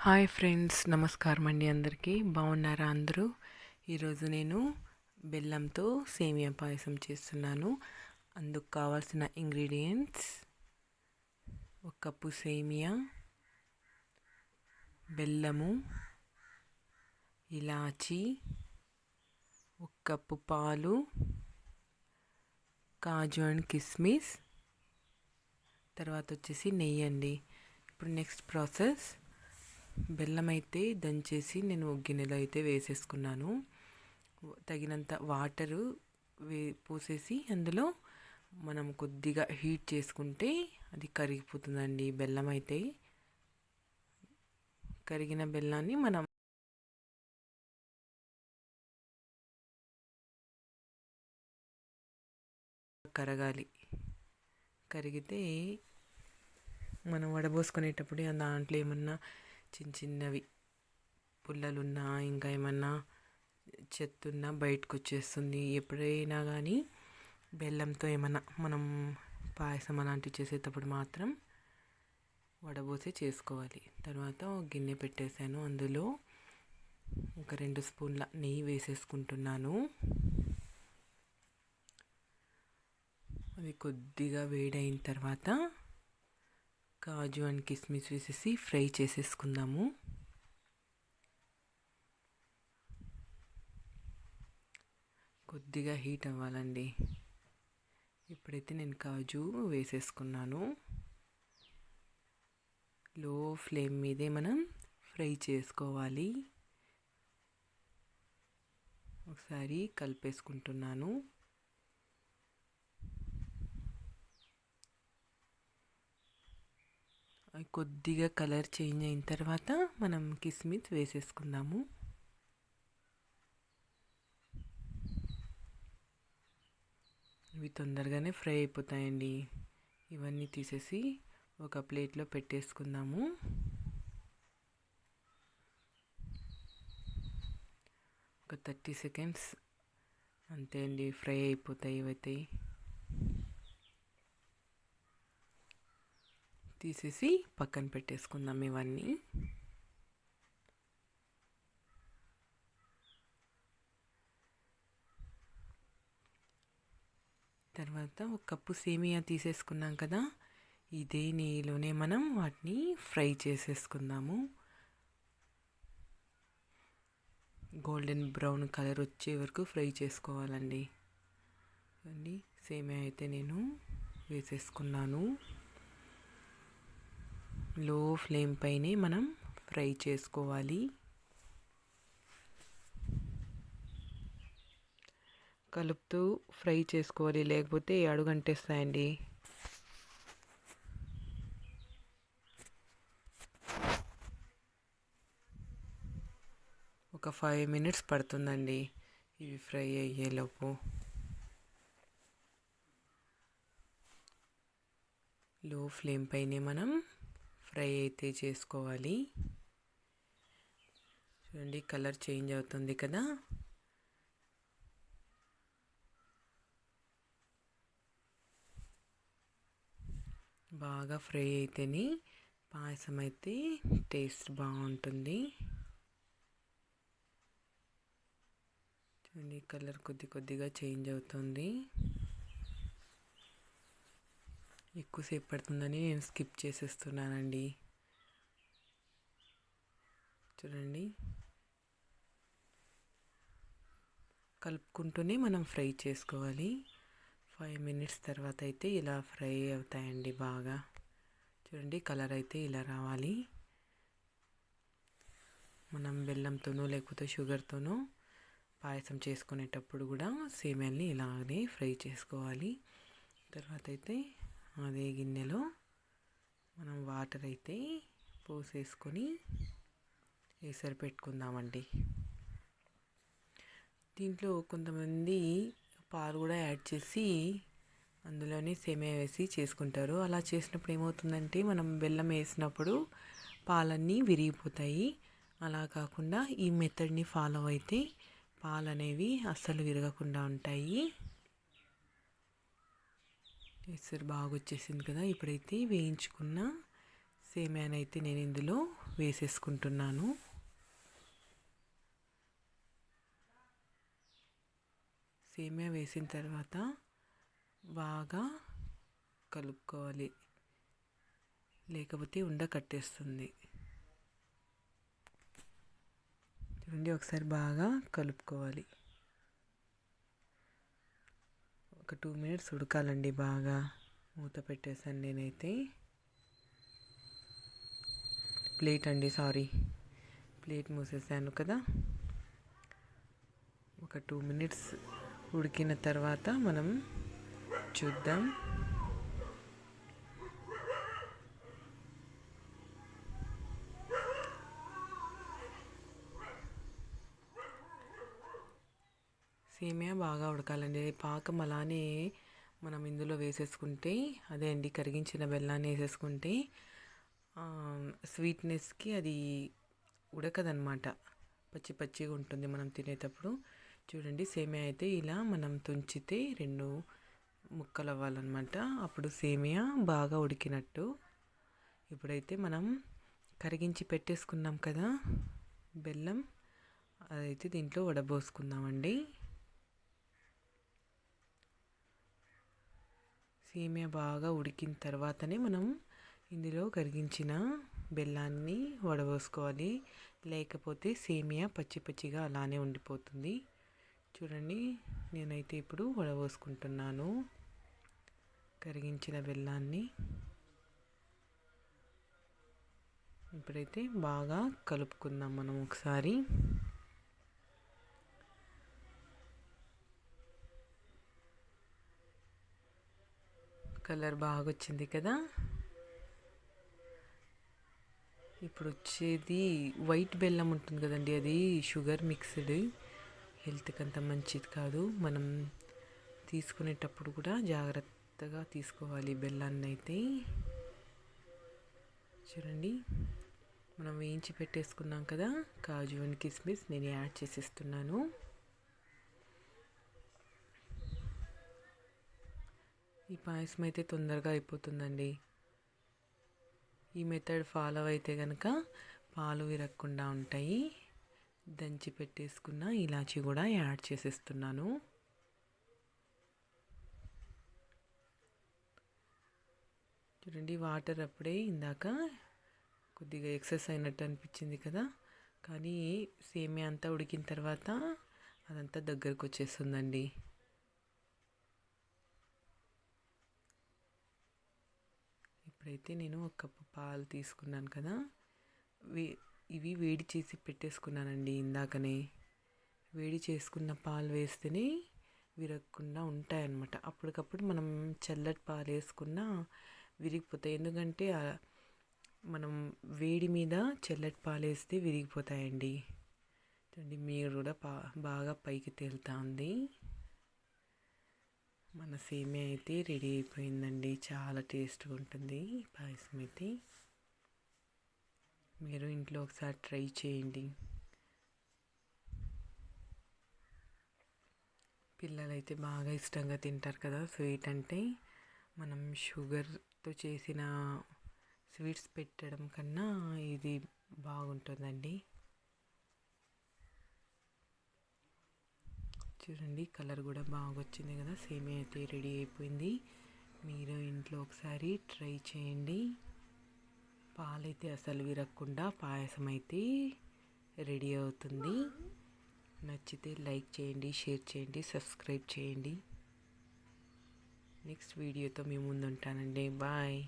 Hi friends, నమస్కారం అండి. అందరికీ బాగున్నారా అందరూ? ఈరోజు నేను బెల్లంతో సేమియా పాయసం చేస్తున్నాను. అందుకు కావాల్సిన ఇంగ్రీడియంట్స్: 1 కప్పు సేమియా, బెల్లము, ఇలాచి, 1 కప్పు పాలు, కాజు అండ్ కిస్మిస్, తర్వాత వచ్చేసి నెయ్యి అండి. ఇప్పుడు నెక్స్ట్ ప్రాసెస్: బెల్లం అయితే దంచేసి నేను ఒక గిన్నెలో అయితే వేసేసుకున్నాను. తగినంత వాటరు పోసేసి అందులో మనం కొద్దిగా హీట్ చేసుకుంటే అది కరిగిపోతుందండి. బెల్లం అయితే కరిగిన బెల్లాన్ని మనం కరగాలి. కరిగితే మనం వడబోసుకునేటప్పుడు దాంట్లో ఏమన్నా చిన్నవి పుల్లలున్నా ఇంకా ఏమన్నా చెత్తున్నా బయటకు వచ్చేస్తుంది. ఎప్పుడైనా కానీ బెల్లంతో ఏమన్నా మనం పాయసం అలాంటివి చేసేటప్పుడు మాత్రం వడబోసి చేసుకోవాలి. తర్వాత గిన్నె పెట్టేశాను. అందులో ఒక 2 స్పూన్ల నెయ్యి వేసేసుకుంటున్నాను. అది కొద్దిగా వేడైన తర్వాత కాజు అండ్ కిస్మిస్ వేసేసి ఫ్రై చేసేసుకుందాము. కొద్దిగా హీట్ అవ్వాలండి. ఇప్పుడైతే నేను కాజు వేసేసుకున్నాను. లో ఫ్లేమ్ మీదే మనం ఫ్రై చేసుకోవాలి. ఒకసారి కలిపేసుకుంటున్నాను. కొద్దిగా కలర్ చేంజ్ అయిన తర్వాత మనం కిస్మిస్ వేసేసుకుందాము. ఇవి తొందరగానే ఫ్రై అయిపోతాయండి. ఇవన్నీ తీసేసి ఒక ప్లేట్లో పెట్టేసుకుందాము. ఒక 30 సెకండ్స్ అంతే అండి, ఫ్రై అయిపోతాయి. ఇవైతే తీసేసి పక్కన పెట్టేసుకుందాం ఇవన్నీ. తర్వాత 1 కప్పు సేమియా తీసేసుకున్నాం కదా, ఇదే నెయ్యిలోనే మనం వాటిని ఫ్రై చేసేసుకుందాము. గోల్డెన్ బ్రౌన్ కలర్ వచ్చే వరకు ఫ్రై చేసుకోవాలండి. అండి సేమియా అయితే నేను వేసేసుకున్నాను. లో ఫ్లేమ్ పైనే మనం ఫ్రై చేసుకోవాలి. కలుపుతూ ఫ్రై చేసుకోవాలి, లేకపోతే అడుగంటేస్తాయండి. ఒక 5 మినిట్స్ పడుతుందండి ఇవి ఫ్రై అయ్యేలోపు. లో ఫ్లేమ్ పైనే మనం ఫ్రై అయితే చేసుకోవాలి. చూడండి, కలర్ చేంజ్ అవుతుంది కదా. బాగా ఫ్రై అయితేనే పాయసం అయితే టేస్ట్ బాగుంటుంది. చూడండి, కలర్ కొద్దిగా చేంజ్ అవుతుంది. ఎక్కువసేపు పడుతుందని నేను స్కిప్ చేసేస్తున్నానండి. చూడండి, కలుపుకుంటూనే మనం ఫ్రై చేసుకోవాలి. 5 మినిట్స్ తర్వాత అయితే ఇలా ఫ్రై అవుతాయండి బాగా. చూడండి, కలర్ అయితే ఇలా రావాలి. మనం బెల్లంతోనో లేకపోతే షుగర్తోనో పాయసం చేసుకునేటప్పుడు కూడా సేమియాల్ని ఇలానే ఫ్రై చేసుకోవాలి. తర్వాత అయితే అదే గిన్నెలో మనం వాటర్ అయితే పోసేసుకొని ఎసరు పెట్టుకుందామండి. దీంట్లో కొంతమంది పాలు కూడా యాడ్ చేసి అందులోనే సేమియా వేసి చేసుకుంటారు. అలా చేసినప్పుడు ఏమవుతుందంటే మనం బెల్లం వేసినప్పుడు పాలన్నీ విరిగిపోతాయి. అలా కాకుండా ఈ మెథడ్ని ఫాలో అయితే పాలు అనేవి అస్సలు విరగకుండా ఉంటాయి. ఎసరు బాగా వచ్చేసింది కదా. ఇప్పుడైతే వేయించుకున్న సేమియాని అయితే నేను ఇందులో వేసేసుకుంటున్నాను. సేమియా వేసిన తర్వాత బాగా కలుపుకోవాలి, లేకపోతే ఉండ కట్టేస్తుంది. చూడండి, ఒకసారి బాగా కలుపుకోవాలి. ఒక 2 minutes ఉడకాలండి. బాగా మూత పెట్టేసాను నేనైతే. ప్లేట్ మూసేసాను కదా. ఒక 2 minutes ఉడికిన తర్వాత మనం చూద్దాం. సేమియా బాగా ఉడకాలండి. పాకం అలానే మనం ఇందులో వేసేసుకుంటే, అదే అండి కరిగించిన బెల్లాన్ని వేసేసుకుంటే స్వీట్నెస్కి అది ఉడకదనమాట, పచ్చి పచ్చిగా ఉంటుంది మనం తినేటప్పుడు. చూడండి, సేమియా అయితే ఇలా మనం తుంచితే 2 ముక్కలు అవ్వాలన్నమాట. అప్పుడు సేమియా బాగా ఉడికినట్టు. ఇప్పుడైతే మనం కరిగించి పెట్టేసుకున్నాం కదా బెల్లం, అదైతే దీంట్లో వడబోసుకుందామండి. సేమియా బాగా ఉడికిన తర్వాతనే మనం ఇందులో కరిగించిన బెల్లాన్ని వడబోసుకోవాలి, లేకపోతే సేమియా పచ్చి పచ్చిగా అలానే ఉండిపోతుంది. చూడండి, నేనైతే ఇప్పుడు వడబోసుకుంటున్నాను కరిగించిన బెల్లాన్ని. ఇప్పుడైతే బాగా కలుపుకుందాం మనం ఒకసారి. కలర్ బాగా వచ్చింది కదా. ఇప్పుడు వచ్చేది వైట్ బెల్లం ఉంటుంది కదండి, అది షుగర్ మిక్స్డ్, హెల్త్కి అంత మంచిది కాదు. మనం తీసుకునేటప్పుడు కూడా జాగ్రత్తగా తీసుకోవాలి బెల్లాన్ని అయితే. చూడండి, మనం వేయించి పెట్టేసుకున్నాం కదా కాజు అండ్ కిస్మిస్, నేను యాడ్ చేసేస్తున్నాను. ఈ పాయసం అయితే తొందరగా అయిపోతుందండి. ఈ మెథడ్ ఫాలో అయితే కనుక పాలు విరగకుండా ఉంటాయి. దంచి పెట్టేసుకున్న ఇలాచీ కూడా యాడ్ చేసేస్తున్నాను. చూడండి, వాటర్ అప్పుడే ఇందాక కొద్దిగా ఎక్సెస్ అయినట్టు అనిపించింది కదా, కానీ సేమియా అంతా ఉడికిన తర్వాత అదంతా దగ్గరకు వచ్చేస్తుందండి. ఇప్పుడైతే నేను 1 కప్పు పాలు తీసుకున్నాను కదా, ఇవి వేడి చేసి పెట్టేసుకున్నానండి ఇందాకనే. వేడి చేసుకున్న పాలు వేస్తేనే విరగకుండా ఉంటాయన్నమాట. అప్పటికప్పుడు మనం చల్లటి పాలు వేసుకున్నా విరిగిపోతాయి, ఎందుకంటే మనం వేడి మీద చల్లటి పాలు వేస్తే విరిగిపోతాయండి. చూడండి, మీరు కూడా బాగా పైకి తేలుతా ఉంది. మన సేమియా అయితే రెడీ అయిపోయిందండి. చాలా టేస్ట్గా ఉంటుంది పాయసం అయితే. మీరు ఇంట్లో ఒకసారి ట్రై చేయండి. పిల్లలైతే బాగా ఇష్టంగా తింటారు కదా స్వీట్ అంటే. మనం షుగర్తో చేసిన స్వీట్స్ పెట్టడం కన్నా ఇది బాగుంటుందండి. చూడండి, కలర్ కూడా బాగా వచ్చింది కదా. సేమియా అయితే రెడీ అయిపోయింది. మీరు ఇంట్లో ఒకసారి ట్రై చేయండి. పాలైతే అసలు విరగకుండా పాయసం అయితే రెడీ అవుతుంది. నచ్చితే లైక్ చేయండి, షేర్ చేయండి, సబ్స్క్రైబ్ చేయండి. నెక్స్ట్ వీడియోతో మీ ముందు ఉంటానండి. బాయ్.